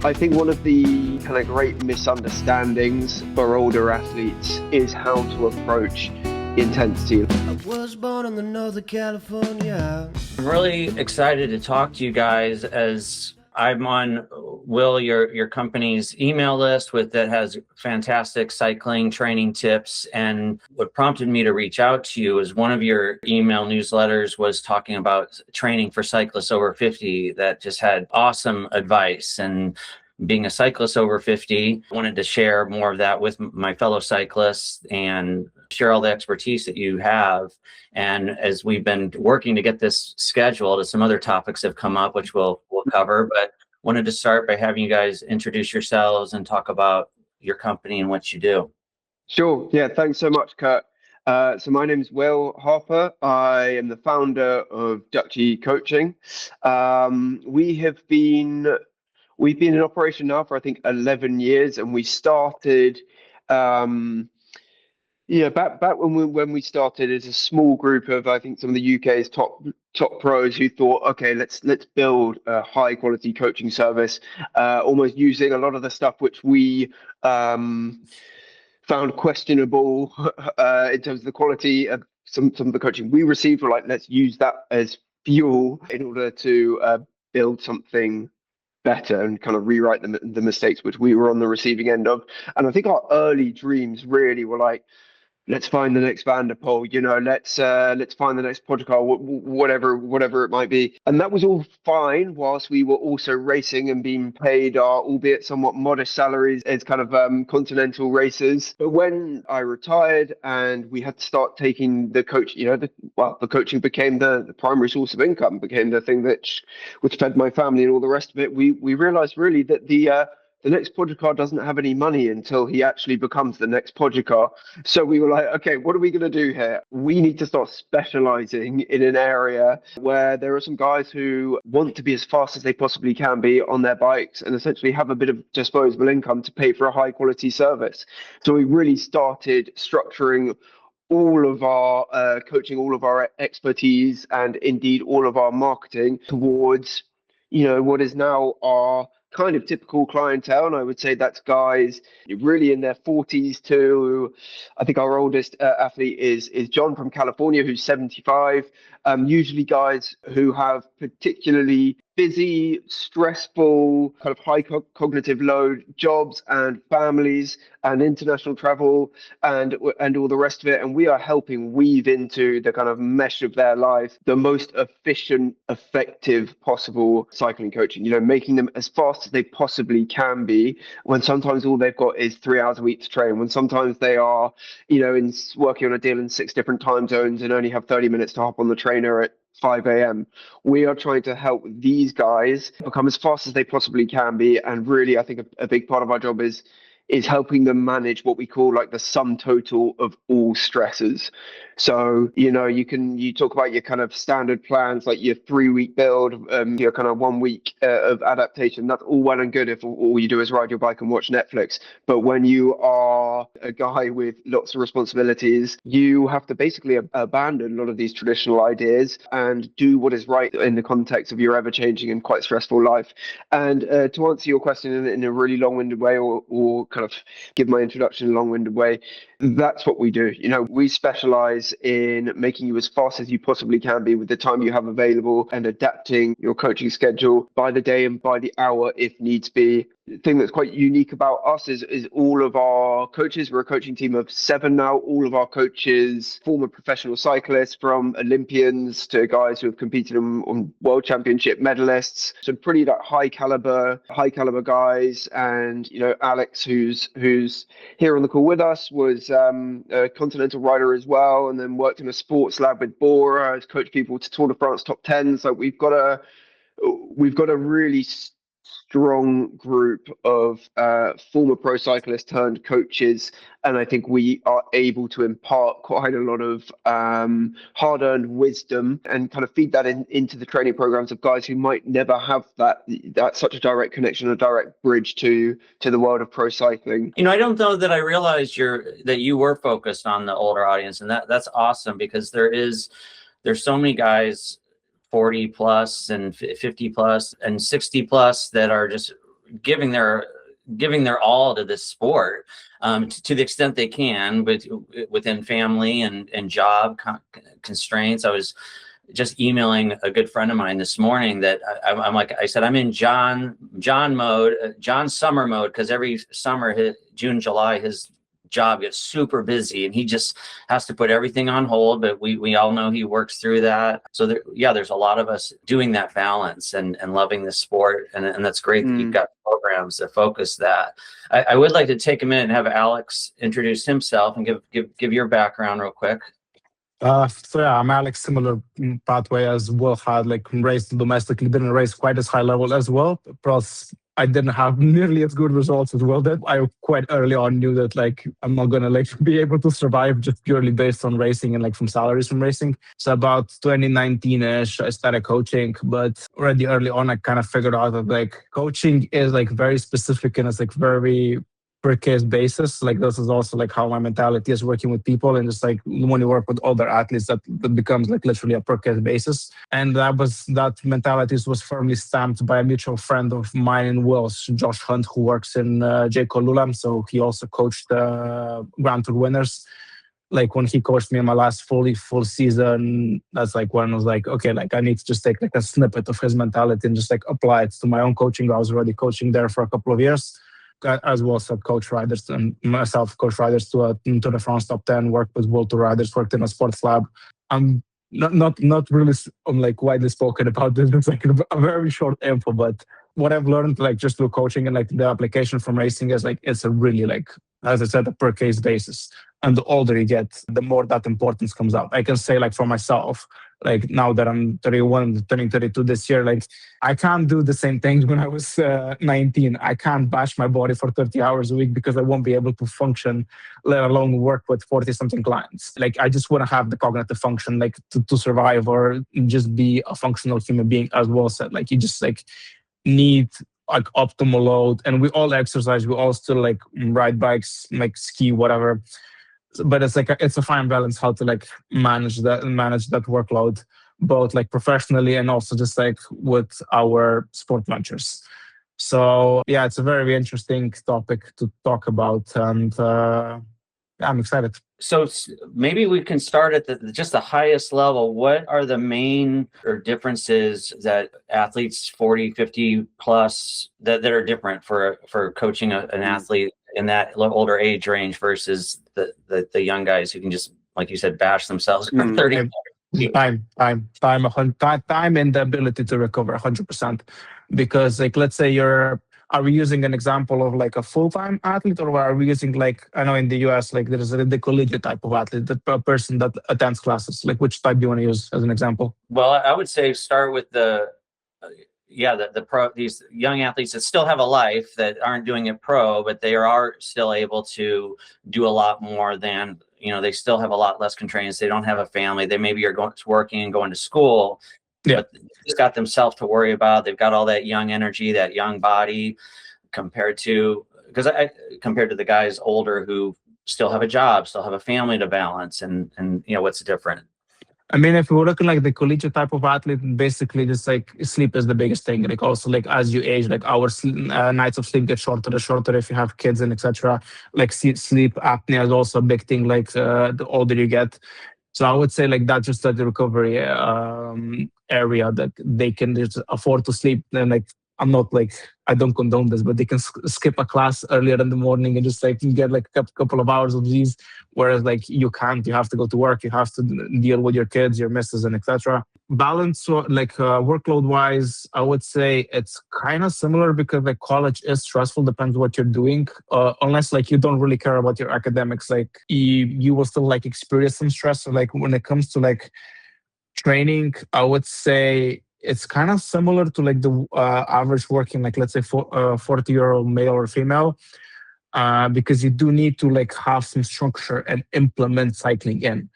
I think one of the kind of great misunderstandings for older athletes is how to approach intensity. I was born in the Northern California. I'm really excited to talk to you guys as I'm on your company's email list that has fantastic cycling training tips. And what prompted me to reach out to you is one of your email newsletters was talking about training for cyclists over 50 that just had awesome advice. And being a cyclist over 50, I wanted to share more of that with my fellow cyclists and share all the expertise that you have. And as we've been working to get this scheduled, some other topics have come up, which we'll cover, but wanted to start by having you guys introduce yourselves and talk about your company and what you do. Sure. Yeah. Thanks so much, Kurt. So my name's Will Harper. I am the founder of Duchy Coaching. We've been in operation now for I think 11 years, and we started back when we started as a small group of I think some of the UK's top pros who thought, okay, let's build a high quality coaching service, almost using a lot of the stuff which we found questionable in terms of the quality of some of the coaching we received. Were like, let's use that as fuel in order to build something better and kind of rewrite the mistakes which we were on the receiving end of. And I think our early dreams really were like, let's find the next Vanderpool, let's find the next Pogacar, whatever it might be. And that was all fine whilst we were also racing and being paid our, albeit somewhat modest salaries as kind of continental racers. But when I retired and we had to start taking the coach, the coaching became the primary source of income, became the thing which fed my family and all the rest of it. We realized really that the next Pogacar doesn't have any money until he actually becomes the next Pogacar. So we were like, okay, what are we going to do here? We need to start specializing in an area where there are some guys who want to be as fast as they possibly can be on their bikes and essentially have a bit of disposable income to pay for a high quality service. So we really started structuring all of our coaching, all of our expertise, and indeed all of our marketing towards, what is now our kind of typical clientele. And I would say that's guys really in their 40s to, I think our oldest athlete is John from California, who's 75. Usually guys who have particularly busy, stressful, kind of high cognitive load jobs and families and international travel and all the rest of it. And we are helping weave into the kind of mesh of their life the most efficient, effective possible cycling coaching, making them as fast as they possibly can be when sometimes all they've got is 3 hours a week to train, when sometimes they are, working on a deal in 6 different time zones and only have 30 minutes to hop on the trainer at 5 a.m. We are trying to help these guys become as fast as they possibly can be. And really, I think a big part of our job is helping them manage what we call like the sum total of all stresses. So, you talk about your kind of standard plans, like your 3-week build, your kind of 1 week of adaptation. That's all well and good if all you do is ride your bike and watch Netflix. But when you are a guy with lots of responsibilities, you have to basically abandon a lot of these traditional ideas and do what is right in the context of your ever-changing and quite stressful life. And to answer your question in a really long-winded way, or kind of give my introduction in a long-winded way, that's what we do. We specialize in making you as fast as you possibly can be with the time you have available and adapting your coaching schedule by the day and by the hour if needs be. The thing that's quite unique about us is all of our coaches, we're a coaching team of 7 now, all of our coaches, former professional cyclists, from Olympians to guys who have competed on world championship medalists. So pretty high caliber guys. And, Alex, who's here on the call with us, was a continental rider as well, and then worked in a sports lab with Bora, has coached people to Tour de France top 10s. So we've got a really strong group of former pro cyclists turned coaches, and I think we are able to impart quite a lot of hard-earned wisdom and kind of feed that into the training programs of guys who might never have that such a direct connection, a direct bridge to the world of pro cycling. I don't know that I realized that you were focused on the older audience, and that's awesome, because there's so many guys 40 plus and 50 plus and 60 plus that are just giving their all to this sport, to the extent they can, but within family and job constraints. I was just emailing a good friend of mine this morning that I said, I'm in John mode, John summer mode, because every summer, June, July, his job gets super busy and he just has to put everything on hold. But we all know he works through that. So there's a lot of us doing that balance and loving this sport. And that's great that you've got programs that focus that. I would like to take a minute and have Alex introduce himself and give your background real quick. So yeah, I'm Alex, similar pathway as Will had, like raced domestically, didn't race quite as high level as well. Plus, I didn't have nearly as good results as Will did. I quite early on knew that like I'm not gonna like be able to survive just purely based on racing and like from salaries from racing. So about 2019-ish, I started coaching, but already early on, I kind of figured out that like coaching is like very specific and it's like very per case basis. Like this is also like how my mentality is working with people, and just like when you work with other athletes, that becomes like literally a per case basis. And that mentality was firmly stamped by a mutual friend of mine and Will's, Josh Hunt, who works in J. Cole Lulam. So he also coached Grand Tour winners. Like when he coached me in my last full season, that's like when I was like, okay, like I need to just take like a snippet of his mentality and just like apply it to my own coaching. I was already coaching there for a couple of years, as well as coach riders and myself coach riders to the France top 10, worked with World Tour riders, worked in a sports lab. I'm not really like widely spoken about this. It's like a very short info, but what I've learned like just through coaching and like the application from racing is like it's a really like, as I said, a per case basis. And the older you get, the more that importance comes out. I can say like for myself, like now that I'm 31, turning 32 this year, like I can't do the same things when I was 19. I can't bash my body for 30 hours a week because I won't be able to function, let alone work with 40 something clients. Like I just want to have the cognitive function, like to survive or just be a functional human being, as well said. Like you just like need like optimal load, and we all exercise, we all still like ride bikes, like ski, whatever. But it's like it's a fine balance how to like manage that workload, both like professionally and also just like with our sport ventures. So yeah, it's a very interesting topic to talk about, and I'm excited. So maybe we can start at just the highest level. What are the main differences that athletes 40, 50 plus that are different for coaching an athlete in that older age range versus the young guys who can just, like you said, bash themselves for 30 Time and the ability to recover 100%. Because like, let's say are we using an example of like a full-time athlete, or are we using like, I know in the US, like there's the collegiate type of athlete, a person that attends classes? Like which type do you want to use as an example? Well, I would say start with the pro, these young athletes that still have a life, that aren't doing it pro, but they are still able to do a lot more than, they still have a lot less constraints. They don't have a family. They maybe are working and going to school. Yeah. But they've just got themselves to worry about. They've got all that young energy, that young body, compared to the guys older who still have a job, still have a family to balance, and what's different. I mean, if we're looking like the collegiate type of athlete, basically just like sleep is the biggest thing. Like also like as you age, like our nights of sleep get shorter if you have kids and etc. Like sleep apnea is also a big thing. Like the older you get. So I would say like that's just the recovery area that they can just afford to sleep. And like, I'm not like, I don't condone this, but they can skip a class earlier in the morning and just like get like a couple of hours of these. Whereas like you can't, you have to go to work, you have to deal with your kids, your missus and etc. Balance, like workload wise, I would say it's kind of similar, because like college is stressful, depends what you're doing. Unless like you don't really care about your academics, like you will still like experience some stress. So like when it comes to like training, I would say it's kind of similar to like the average working, like let's say 40-year-old male or female, because you do need to like have some structure and implement cycling in.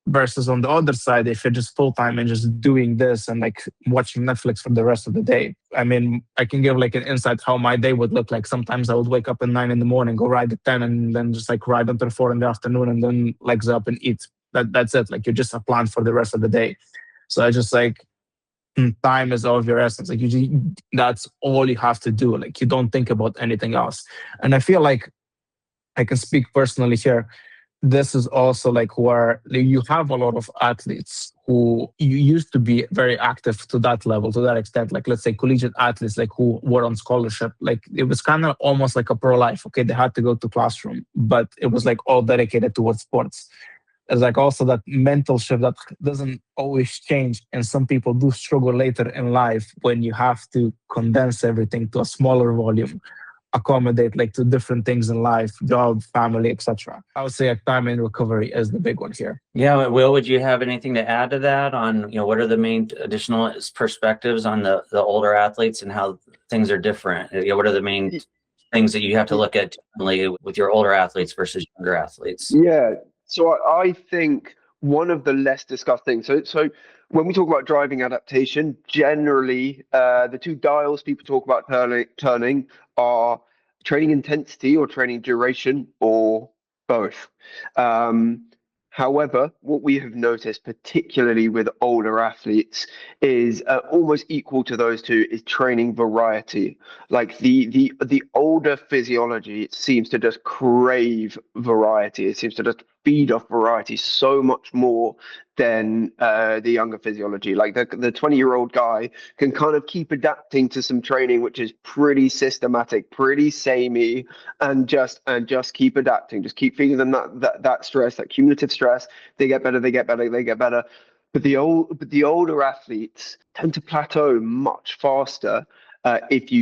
Versus on the other side, if you're just full-time and just doing this and like watching Netflix for the rest of the day. I mean, I can give like an insight how my day would look like. Sometimes I would wake up at 9 in the morning, go ride at 10, and then just like ride until 4 in the afternoon, and then legs up and eat. That's it. Like you're just a plan for the rest of the day. So I just like time is of your essence. Like that's all you have to do. Like you don't think about anything else. And I feel like I can speak personally here. This is also like where you have a lot of athletes who you used to be very active to that level, to that extent. Like let's say collegiate athletes, like who were on scholarship. Like it was kind of almost like a pro life. Okay, they had to go to classroom, but it was like all dedicated towards sports. There's like also that mental shift that doesn't always change, and some people do struggle later in life when you have to condense everything to a smaller volume, accommodate like to different things in life, job, family, etc. I would say like time and recovery is the big one here. Yeah, Will, would you have anything to add to that on, what are the main additional perspectives on the older athletes and how things are different? What are the main things that you have to look at differently with your older athletes versus younger athletes? Yeah. So I think one of the less discussed things. So when we talk about driving adaptation, generally the two dials people talk about turning are training intensity or training duration or both. However, what we have noticed, particularly with older athletes, is almost equal to those two is training variety. Like the older physiology, it seems to just crave variety. It seems to just feed off variety so much more than the younger physiology. Like the 20-year-old guy can kind of keep adapting to some training which is pretty systematic, pretty samey, and just keep adapting, just keep feeding them that stress, that cumulative stress. They get better, they get better, they get better. But the older athletes tend to plateau much faster if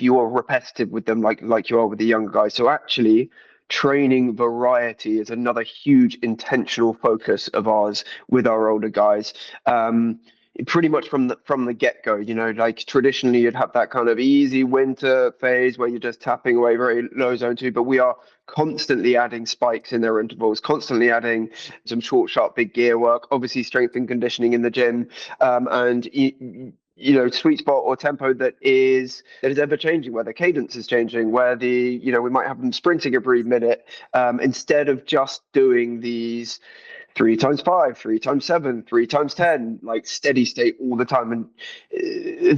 you are repetitive with them, like you are with the younger guys. So actually, training variety is another huge intentional focus of ours with our older guys. Pretty much from the get-go, like traditionally you'd have that kind of easy winter phase where you're just tapping away very low zone two, but we are constantly adding spikes in their intervals, constantly adding some short, sharp, big gear work, obviously strength and conditioning in the gym, and sweet spot or tempo that is ever changing, where the cadence is changing, where we might have them sprinting every minute, instead of just doing these 3x5, 3x7, 3x10, like steady state all the time. And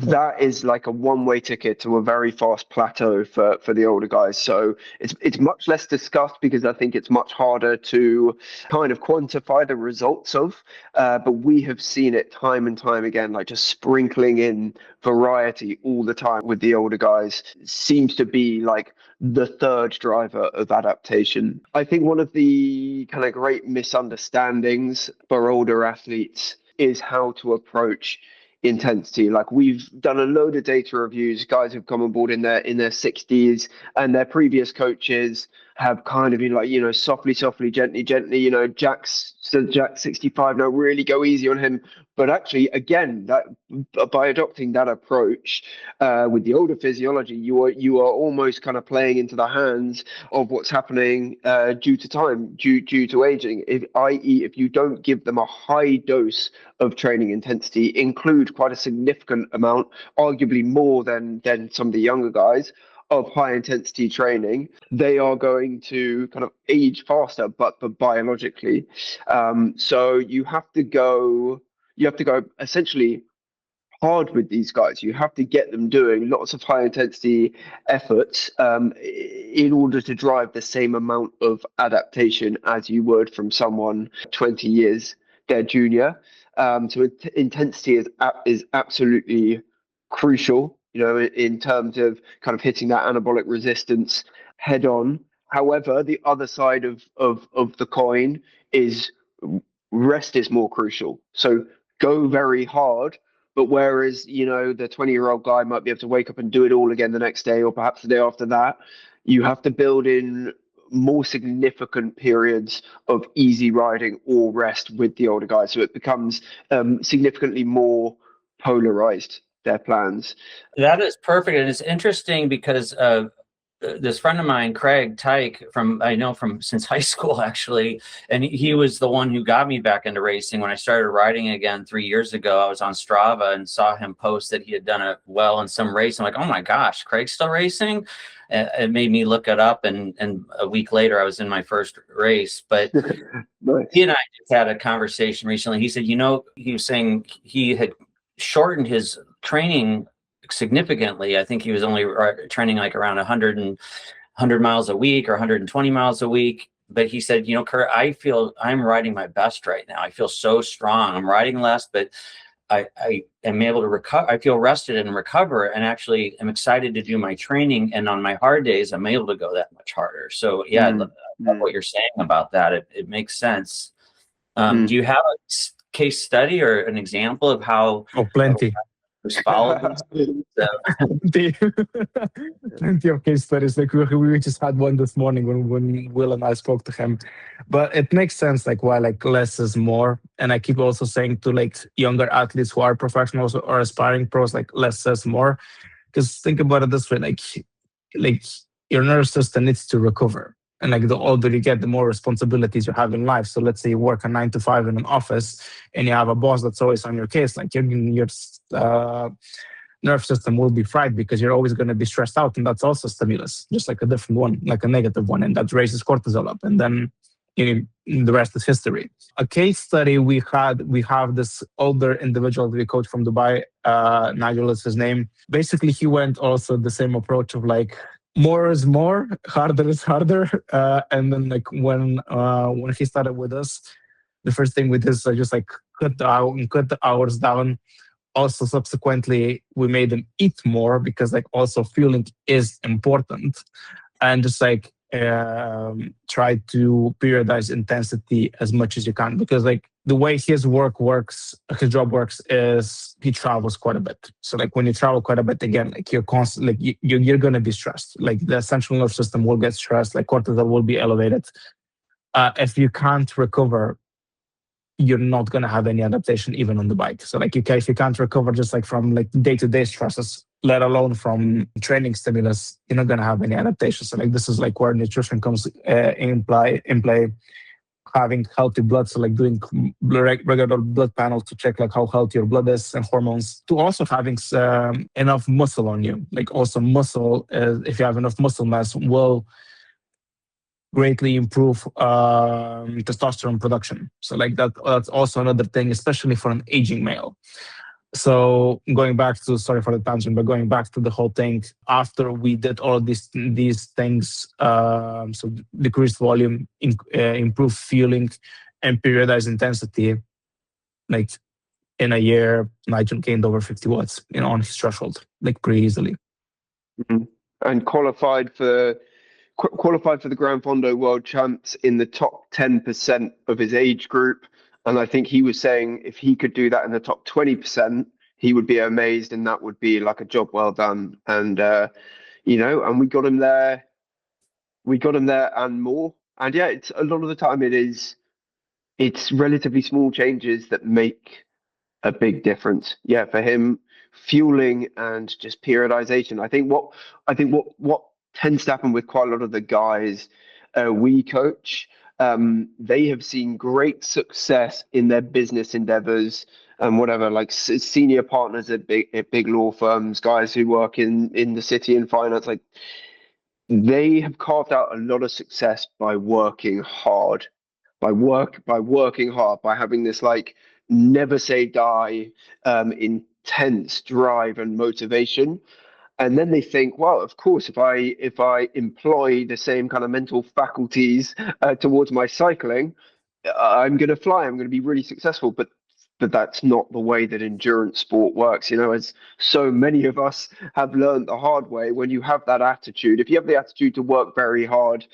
that is like a one-way ticket to a very fast plateau for the older guys. So it's much less discussed because I think it's much harder to kind of quantify the results of. But we have seen it time and time again, like just sprinkling in variety all the time with the older guys seems to be like the third driver of adaptation. I think one of the kind of great misunderstandings for older athletes is how to approach intensity. Like we've done a load of data reviews, guys have come on board in their 60s, and their previous coaches have kind of been like, softly, gently, Jack's 65 now, really go easy on him. But actually, again, that by adopting that approach with the older physiology, you are almost kind of playing into the hands of what's happening due to time, due to aging. I.e., if you don't give them a high dose of training intensity, include quite a significant amount, arguably more than some of the younger guys, of high intensity training, they are going to kind of age faster, but biologically. So you have to go essentially hard with these guys. You have to get them doing lots of high intensity efforts in order to drive the same amount of adaptation as you would from someone 20 years their junior. So intensity is absolutely crucial, in terms of kind of hitting that anabolic resistance head on. However, the other side of the coin is rest is more crucial. So go very hard, but whereas, the 20-year-old guy might be able to wake up and do it all again the next day or perhaps the day after that, you have to build in more significant periods of easy riding or rest with the older guys. So it becomes significantly more polarized, their plans. That is perfect. And it's interesting because this friend of mine, Craig Tyke, I know from since high school, actually, and he was the one who got me back into racing. When I started riding again 3 years ago, I was on Strava and saw him post that he had done it well in some race. I'm like, oh my gosh, Craig's still racing? It made me look it up, and a week later, I was in my first race. But Nice. he and I just had a conversation recently. He said, he was saying he had shortened his training significantly. I think he was only training like around 100 miles a week or 120 miles a week. But he said, Kurt, I feel I'm riding my best right now. I feel so strong. I'm riding less, but I am able to recover. I feel rested and recover, and actually am excited to do my training. And on my hard days, I'm able to go that much harder. So yeah, I love what you're saying about that. It makes sense. Do you have a case study or an example of how Plenty. Followed plenty of case studies. Like we just had one this morning when Will and I spoke to him. But it makes sense, like why like less is more. And I keep also saying to like younger athletes who are professionals or aspiring pros, like less is more. Because think about it this way, like your nervous system needs to recover. And like the older you get, the more responsibilities you have in life. So let's say you work a 9 to 5 in an office and you have a boss that's always on your case, like your nerve system will be fried because you're always going to be stressed out. And that's also stimulus, just like a different one, like a negative one. And that raises cortisol up. And then the rest is history. A case study we have this older individual we coach from Dubai, Nigel is his name. Basically, he went also the same approach of like, more is more, harder is harder. And then like when he started with us, the first thing we did is just like cut the hours down. Also, subsequently, we made them eat more because like also fueling is important, and just like try to periodize intensity as much as you can, because like the way his job works is he travels quite a bit. So like when you travel quite a bit, again, like you're constantly like you're going to be stressed. Like the central nervous system will get stressed, like cortisol will be elevated. If you can't recover, you're not going to have any adaptation even on the bike. So like if you can't recover just like from like day-to-day stresses, let alone from training stimulus, you're not going to have any adaptation. So like this is like where nutrition comes in play, having healthy blood. So like doing regular blood panels to check like how healthy your blood is and hormones, to also having enough muscle on you. Like also muscle, if you have enough muscle mass, will greatly improve testosterone production. So like that's also another thing, especially for an aging male. So going back to, sorry for the tangent, but going back to the whole thing, after we did all these things, so decreased volume, improved fueling, and periodized intensity, like in a year, Nigel gained over 50 watts, on his threshold, like pretty easily. And qualified for the Gran Fondo World Champs in the top 10% of his age group. And I think he was saying if he could do that in the top 20%, he would be amazed, and that would be like a job well done. And and we got him there. We got him there and more. And yeah, it's a lot of the time it's relatively small changes that make a big difference. Yeah, for him, fueling and just periodization. I think what tends to happen with quite a lot of the guys we coach, they have seen great success in their business endeavors and whatever, like senior partners at big law firms, guys who work in the city in finance. Like they have carved out a lot of success by working hard, by working hard, by having this like never say die, intense drive and motivation. And then they think, well, of course, if I employ the same kind of mental faculties towards my cycling, I'm going to fly. I'm going to be really successful. But that's not the way that endurance sport works. As so many of us have learned the hard way, when you have that attitude, if you have the attitude to work very hard,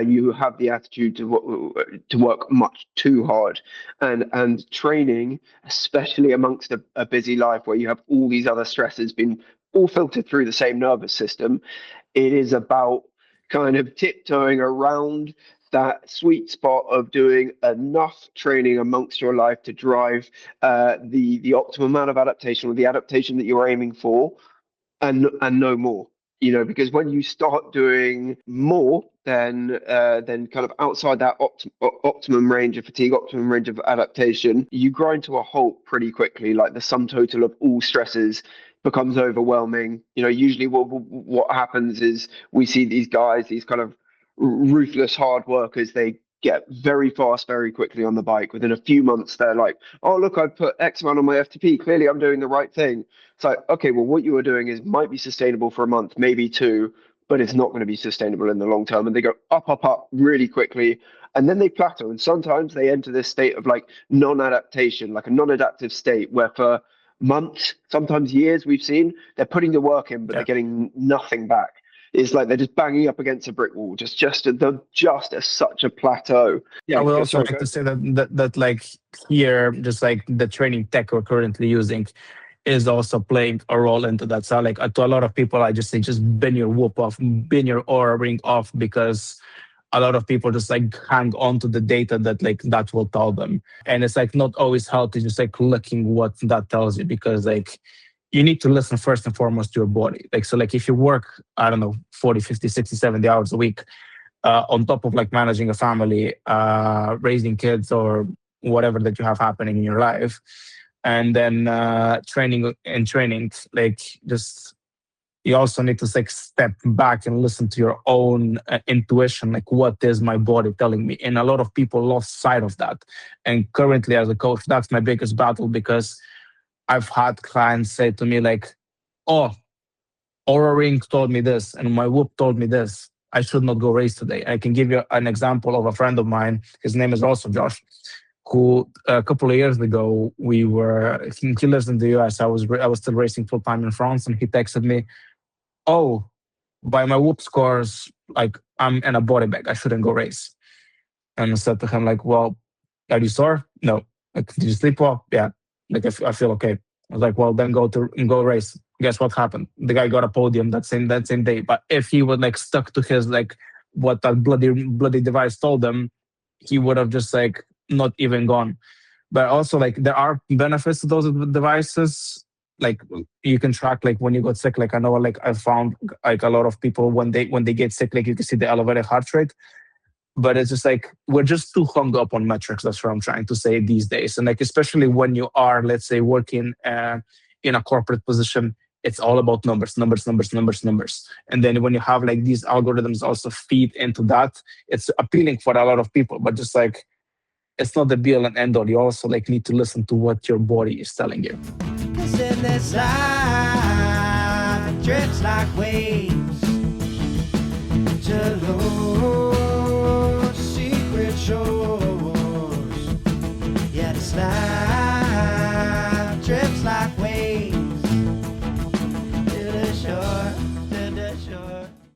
you have the attitude to work much too hard. And training, especially amongst a busy life where you have all these other stresses being all filtered through the same nervous system, it is about kind of tiptoeing around that sweet spot of doing enough training amongst your life to drive the optimum amount of adaptation, or the adaptation that you're aiming for, and no more. Because when you start doing more than kind of outside that optimum range of fatigue, optimum range of adaptation, you grind to a halt pretty quickly. Like the sum total of all stresses becomes overwhelming. Usually what happens is we see these guys, these kind of ruthless hard workers, they get very fast very quickly on the bike. Within a few months, they're like, oh, look, I've put X amount on my FTP. Clearly, I'm doing the right thing. It's like, okay, well, what you are doing is might be sustainable for a month, maybe two, but it's not going to be sustainable in the long term. And they go up really quickly. And then they plateau. And sometimes they enter this state of like non-adaptation, like a non-adaptive state where for months, sometimes years, we've seen they're putting the work in, but they're getting nothing back. It's like they're just banging up against a brick wall, just at such a plateau. Yeah, I would also like to say that like here, just like the training tech we're currently using is also playing a role into that. So like to a lot of people, I just say just bin your whoop off, bin your Oura ring off, because a lot of people just like hang on to the data that like that will tell them. And it's like not always healthy just like looking what that tells you, because like you need to listen first and foremost to your body. Like, so like if you work, I don't know, 40, 50, 60, 70 hours a week, on top of like managing a family, raising kids or whatever that you have happening in your life, and then training, like just, you also need to like step back and listen to your own intuition, like what is my body telling me? And a lot of people lost sight of that. And currently as a coach, that's my biggest battle, because I've had clients say to me like, oh, Oura Ring told me this and my Whoop told me this. I should not go race today. I can give you an example of a friend of mine. His name is also Josh, who a couple of years ago, he lives in the US. I was still racing full time in France, and he texted me, oh, by my Whoop scores, like I'm in a body bag. I shouldn't go race. And I said to him like, well, are you sore? No. Like, did you sleep well? Yeah. Like I feel okay. I was like, well, then go race. Guess what happened? The guy got a podium that same day. But if he would like stuck to his like what that bloody device told him, he would have just like not even gone. But also like there are benefits to those devices. Like you can track like when you got sick. Like I know like I found like a lot of people when they get sick, like you can see the elevated heart rate. But it's just like we're just too hung up on metrics. That's what I'm trying to say these days. And like especially when you are, let's say, working in a corporate position, it's all about numbers. And then when you have like these algorithms also feed into that, it's appealing for a lot of people. But just like it's not the be all and end all. You also like need to listen to what your body is telling you. 'Cause in this life, it drifts like waves to low.